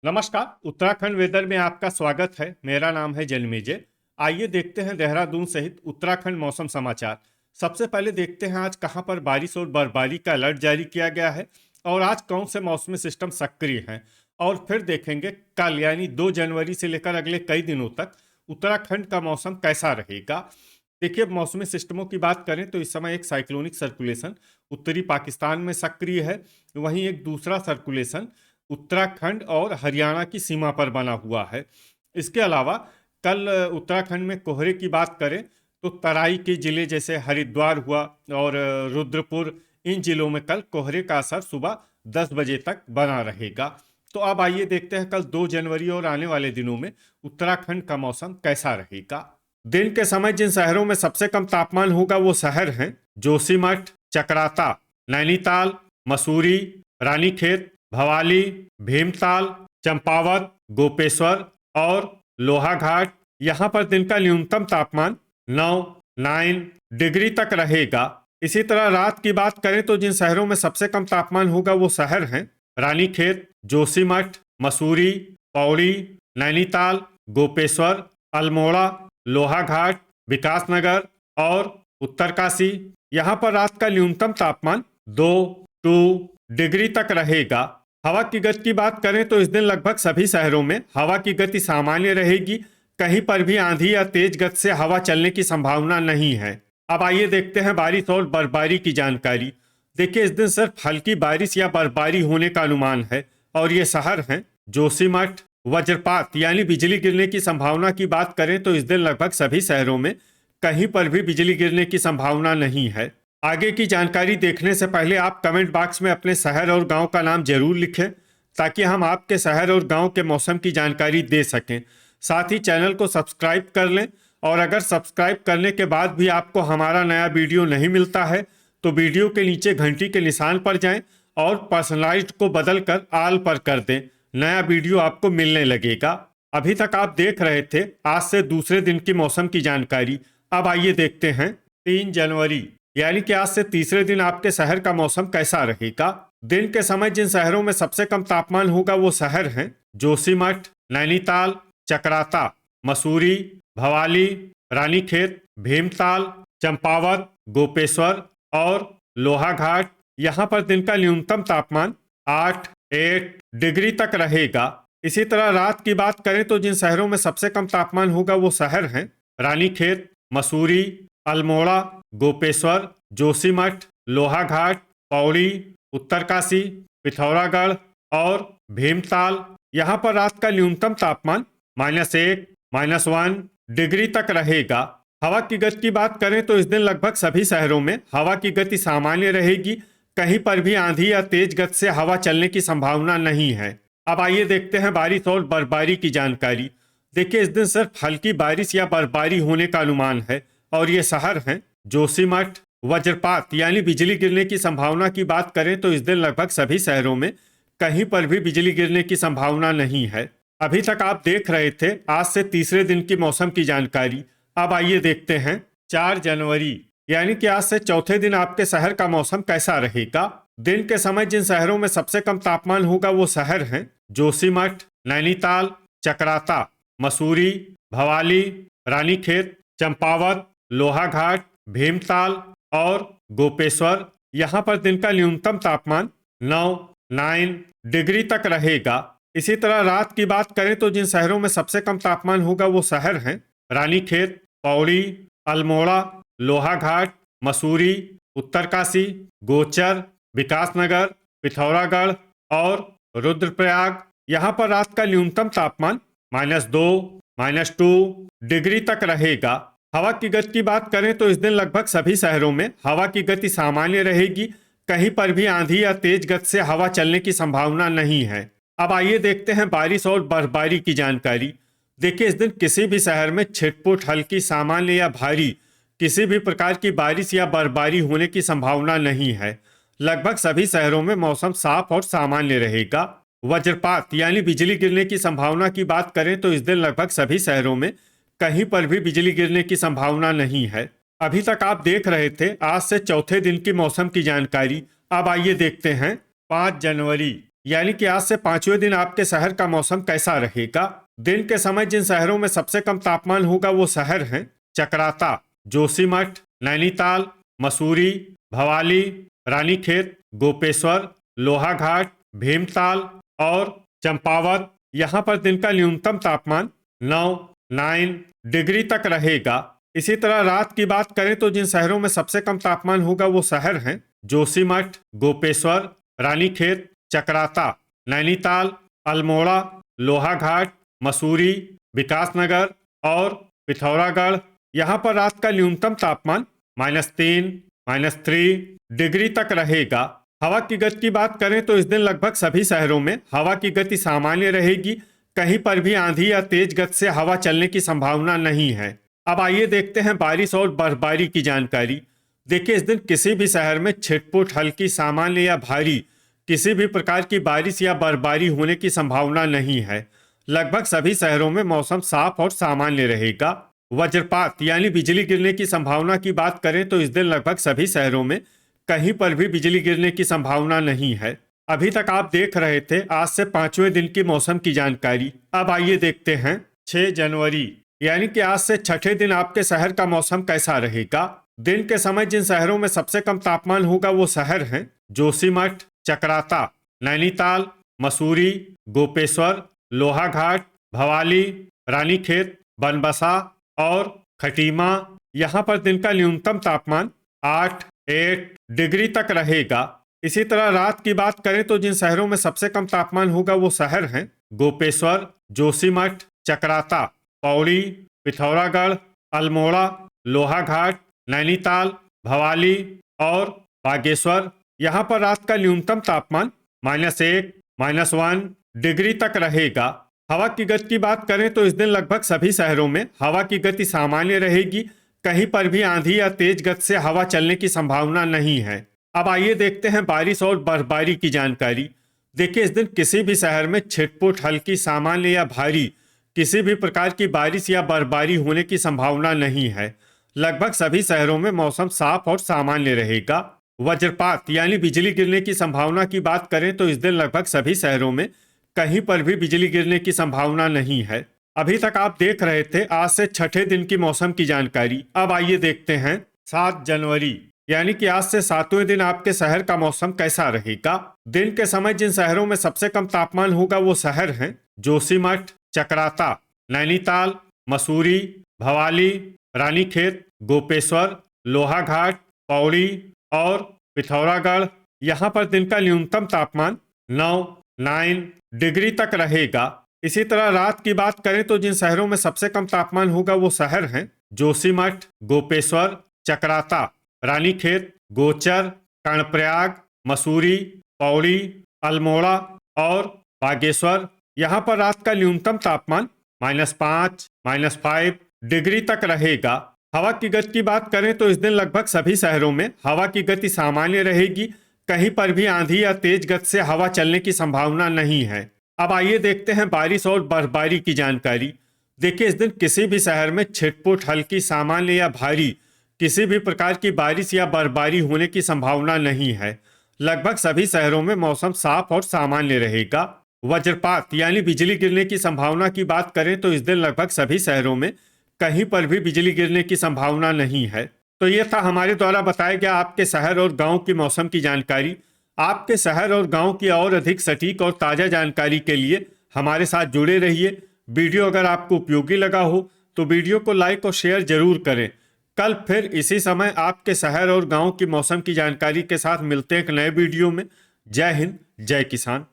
नमस्कार। उत्तराखंड वेदर में आपका स्वागत है। मेरा नाम है जन्मेजय। आइए देखते हैं देहरादून सहित उत्तराखंड मौसम समाचार। सबसे पहले देखते हैं आज कहां पर बारिश और बर्फबारी का अलर्ट जारी किया गया है और आज कौन से मौसमी सिस्टम सक्रिय हैं। और फिर देखेंगे कल यानी 2 जनवरी से लेकर अगले कई दिनों तक उत्तराखंड का मौसम कैसा रहेगा। देखिए, मौसमी सिस्टमों की बात करें तो इस समय एक साइक्लोनिक सर्कुलेशन उत्तरी पाकिस्तान में सक्रिय है। वहीं एक दूसरा सर्कुलेशन उत्तराखंड और हरियाणा की सीमा पर बना हुआ है। इसके अलावा कल उत्तराखंड में कोहरे की बात करें तो तराई के जिले जैसे हरिद्वार हुआ और रुद्रपुर, इन जिलों में कल कोहरे का असर सुबह 10 बजे तक बना रहेगा। तो अब आइए देखते हैं कल 2 जनवरी और आने वाले दिनों में उत्तराखंड का मौसम कैसा रहेगा। दिन के समय जिन शहरों में सबसे कम तापमान होगा वो शहर हैं जोशीमठ, चकराता, नैनीताल, मसूरी, रानीखेत, भवाली, भीमताल, चंपावत, गोपेश्वर और लोहाघाट। यहाँ पर दिन का न्यूनतम तापमान 9 डिग्री तक रहेगा। इसी तरह रात की बात करें तो जिन शहरों में सबसे कम तापमान होगा वो शहर हैं रानीखेत, जोशीमठ, मसूरी, पौड़ी, नैनीताल, गोपेश्वर, अल्मोड़ा, लोहाघाट, विकासनगर और उत्तरकाशी। यहाँ पर रात का न्यूनतम तापमान 2 डिग्री तक रहेगा। हवा की गति की बात करें तो इस दिन लगभग सभी शहरों में हवा की गति सामान्य रहेगी। कहीं पर भी आंधी या तेज गति से हवा चलने की संभावना नहीं है। अब आइए देखते हैं बारिश और बर्फबारी की जानकारी। देखिए, इस दिन सिर्फ हल्की बारिश या बर्फबारी होने का अनुमान है और ये शहर हैं जोशीमठ। वज्रपात यानी बिजली गिरने की संभावना की बात करें तो इस दिन लगभग सभी शहरों में कहीं पर भी बिजली गिरने की संभावना नहीं है। आगे की जानकारी देखने से पहले आप कमेंट बॉक्स में अपने शहर और गांव का नाम जरूर लिखें ताकि हम आपके शहर और गांव के मौसम की जानकारी दे सकें। साथ ही चैनल को सब्सक्राइब कर लें और अगर सब्सक्राइब करने के बाद भी आपको हमारा नया वीडियो नहीं मिलता है तो वीडियो के नीचे घंटी के निशान पर जाएं और पर्सनलाइज्ड को बदलकर ऑल पर कर दें। नया वीडियो आपको मिलने लगेगा। अभी तक आप देख रहे थे आज से दूसरे दिन की मौसम की जानकारी। अब आइए देखते हैं 3 जनवरी यानी कि आज से तीसरे दिन आपके शहर का मौसम कैसा रहेगा। दिन के समय जिन शहरों में सबसे कम तापमान होगा वो शहर हैं जोशीमठ, नैनीताल, चकराता, मसूरी, भवाली, रानीखेत, भीमताल, चंपावत, गोपेश्वर और लोहाघाट। यहाँ पर दिन का न्यूनतम तापमान 8 डिग्री तक रहेगा। इसी तरह रात की बात करें तो जिन शहरों में सबसे कम तापमान होगा वो शहर हैं रानीखेत, मसूरी, अल्मोड़ा, गोपेश्वर, जोशीमठ, लोहाघाट, पौड़ी, उत्तरकाशी, पिथौरागढ़ और भीमताल। यहाँ पर रात का न्यूनतम तापमान -1, -1 डिग्री तक रहेगा। हवा की गति की बात करें तो इस दिन लगभग सभी शहरों में हवा की गति सामान्य रहेगी। कहीं पर भी आंधी या तेज गति से हवा चलने की संभावना नहीं है। अब आइए देखते हैं बारिश और बर्फबारी की जानकारी। देखिए, इस दिन सिर्फ हल्की बारिश या बर्फबारी होने का अनुमान है और ये शहर हैं जोशीमठ। वज्रपात यानी बिजली गिरने की संभावना की बात करें तो इस दिन लगभग सभी शहरों में कहीं पर भी बिजली गिरने की संभावना नहीं है। अभी तक आप देख रहे थे आज से तीसरे दिन की मौसम की जानकारी। अब आइए देखते हैं 4 जनवरी यानी कि आज से चौथे दिन आपके शहर का मौसम कैसा रहेगा। दिन के समय जिन शहरों में सबसे कम तापमान होगा वो शहर हैं जोशीमठ, नैनीताल, चकराता, मसूरी, भवाली, रानीखेत, चंपावत, लोहाघाट, भीमताल और गोपेश्वर। यहाँ पर दिन का न्यूनतम तापमान 9 डिग्री तक रहेगा। इसी तरह रात की बात करें तो जिन शहरों में सबसे कम तापमान होगा वो शहर हैं रानीखेत, पौड़ी, अल्मोड़ा, लोहाघाट, मसूरी, उत्तरकाशी, गोचर, विकासनगर, पिथौरागढ़ और रुद्रप्रयाग। यहाँ पर रात का न्यूनतम तापमान -2, -2 डिग्री तक रहेगा। हवा की गति की बात करें तो इस दिन लगभग सभी शहरों में हवा की गति सामान्य रहेगी। कहीं पर भी आंधी या तेज गति से हवा चलने की संभावना नहीं है। अब आइए देखते हैं बारिश और बर्फबारी की जानकारी। देखिए, इस दिन किसी भी शहर में छिटपुट, हल्की, सामान्य या भारी किसी भी प्रकार की बारिश या बर्फबारी होने की संभावना नहीं है। लगभग सभी शहरों में मौसम साफ और सामान्य रहेगा। वज्रपात यानी बिजली गिरने की संभावना की बात करें तो इस दिन लगभग सभी शहरों में कहीं पर भी बिजली गिरने की संभावना नहीं है। अभी तक आप देख रहे थे आज से चौथे दिन की मौसम की जानकारी। अब आइए देखते हैं 5 जनवरी यानी कि आज से पांचवें दिन आपके शहर का मौसम कैसा रहेगा। दिन के समय जिन शहरों में सबसे कम तापमान होगा वो शहर हैं चकराता, जोशीमठ, नैनीताल, मसूरी, भवाली, रानीखेत, गोपेश्वर, लोहाघाट, भीमताल और चंपावत। यहाँ पर दिन का न्यूनतम तापमान 9 डिग्री तक रहेगा। इसी तरह रात की बात करें तो जिन शहरों में सबसे कम तापमान होगा वो शहर हैं जोशीमठ, गोपेश्वर, रानीखेत, चकराता, नैनीताल, अल्मोड़ा, लोहाघाट, मसूरी, विकासनगर और पिथौरागढ़। यहाँ पर रात का न्यूनतम तापमान -3, -3 डिग्री तक रहेगा। हवा की गति की बात करें तो इस दिन लगभग सभी शहरों में हवा की गति सामान्य रहेगी। कहीं पर भी आंधी या तेज गति से हवा चलने की संभावना नहीं है। अब आइए देखते हैं बारिश और बर्फबारी की जानकारी। देखिए, इस दिन किसी भी शहर में छिटपुट, हल्की, सामान्य या भारी किसी भी प्रकार की बारिश या बर्फबारी होने की संभावना नहीं है। लगभग सभी शहरों में मौसम साफ और सामान्य रहेगा। वज्रपात यानी बिजली गिरने की संभावना की बात करें तो इस दिन लगभग सभी शहरों में कहीं पर भी बिजली गिरने की संभावना नहीं है। अभी तक आप देख रहे थे आज से पांचवें दिन की मौसम की जानकारी। अब आइए देखते हैं 6 जनवरी यानी कि आज से छठे दिन आपके शहर का मौसम कैसा रहेगा। दिन के समय जिन शहरों में सबसे कम तापमान होगा वो शहर हैं जोशीमठ, चकराता, नैनीताल, मसूरी, गोपेश्वर, लोहाघाट, भवाली, रानीखेत, बनबसा और खटीमा। यहाँ पर दिन का न्यूनतम तापमान 8 डिग्री तक रहेगा। इसी तरह रात की बात करें तो जिन शहरों में सबसे कम तापमान होगा वो शहर हैं गोपेश्वर, जोशीमठ, चकराता, पौड़ी, पिथौरागढ़, अल्मोड़ा, लोहाघाट, नैनीताल, भवाली और बागेश्वर। यहाँ पर रात का न्यूनतम तापमान -1, -1 डिग्री तक रहेगा। हवा की गति की बात करें तो इस दिन लगभग सभी शहरों में हवा की गति सामान्य रहेगी। कहीं पर भी आंधी या तेज गति से हवा चलने की संभावना नहीं है। अब आइए देखते हैं बारिश और बर्फबारी की जानकारी। देखिए, इस दिन किसी भी शहर में छिटपुट, हल्की, सामान्य या भारी किसी भी प्रकार की बारिश या बर्फबारी होने की संभावना नहीं है। लगभग सभी शहरों में मौसम साफ और सामान्य रहेगा। वज्रपात यानी बिजली गिरने की संभावना की बात करें तो इस दिन लगभग सभी शहरों में कहीं पर भी बिजली गिरने की संभावना नहीं है। अभी तक आप देख रहे थे आज से छठे दिन की मौसम की जानकारी। अब आइए देखते हैं 7 जनवरी यानी कि आज से सातवें दिन आपके शहर का मौसम कैसा रहेगा। दिन के समय जिन शहरों में सबसे कम तापमान होगा वो शहर हैं जोशीमठ, चकराता, नैनीताल, मसूरी, भवाली, रानीखेत, गोपेश्वर, लोहाघाट, पौड़ी और पिथौरागढ़। यहाँ पर दिन का न्यूनतम तापमान 9 डिग्री तक रहेगा। इसी तरह रात की बात करें तो जिन शहरों में सबसे कम तापमान होगा वो शहर हैं जोशीमठ, गोपेश्वर, चकराता, रानीखेत, गोचर, कर्णप्रयाग, मसूरी, पौड़ी, अल्मोड़ा और बागेश्वर। यहाँ पर रात का न्यूनतम तापमान -5, -5 डिग्री तक रहेगा। हवा की गति की बात करें तो इस दिन लगभग सभी शहरों में हवा की गति सामान्य रहेगी। कहीं पर भी आंधी या तेज गति से हवा चलने की संभावना नहीं है। अब आइए देखते हैं बारिश और बर्फबारी की जानकारी। देखिए, इस दिन किसी भी शहर में छिटपुट, हल्की, सामान्य या भारी किसी भी प्रकार की बारिश या बर्फबारी होने की संभावना नहीं है। लगभग सभी शहरों में मौसम साफ और सामान्य रहेगा। वज्रपात यानी बिजली गिरने की संभावना की बात करें तो इस दिन लगभग सभी शहरों में कहीं पर भी बिजली गिरने की संभावना नहीं है। तो ये था हमारे द्वारा बताया गया आपके शहर और गांव की मौसम की जानकारी। आपके शहर और गांव की और अधिक सटीक और ताज़ा जानकारी के लिए हमारे साथ जुड़े रहिए। वीडियो अगर आपको उपयोगी लगा हो तो वीडियो को लाइक और शेयर जरूर करें। कल फिर इसी समय आपके शहर और गांव की मौसम की जानकारी के साथ मिलते हैं एक नए वीडियो में। जय हिंद, जय किसान।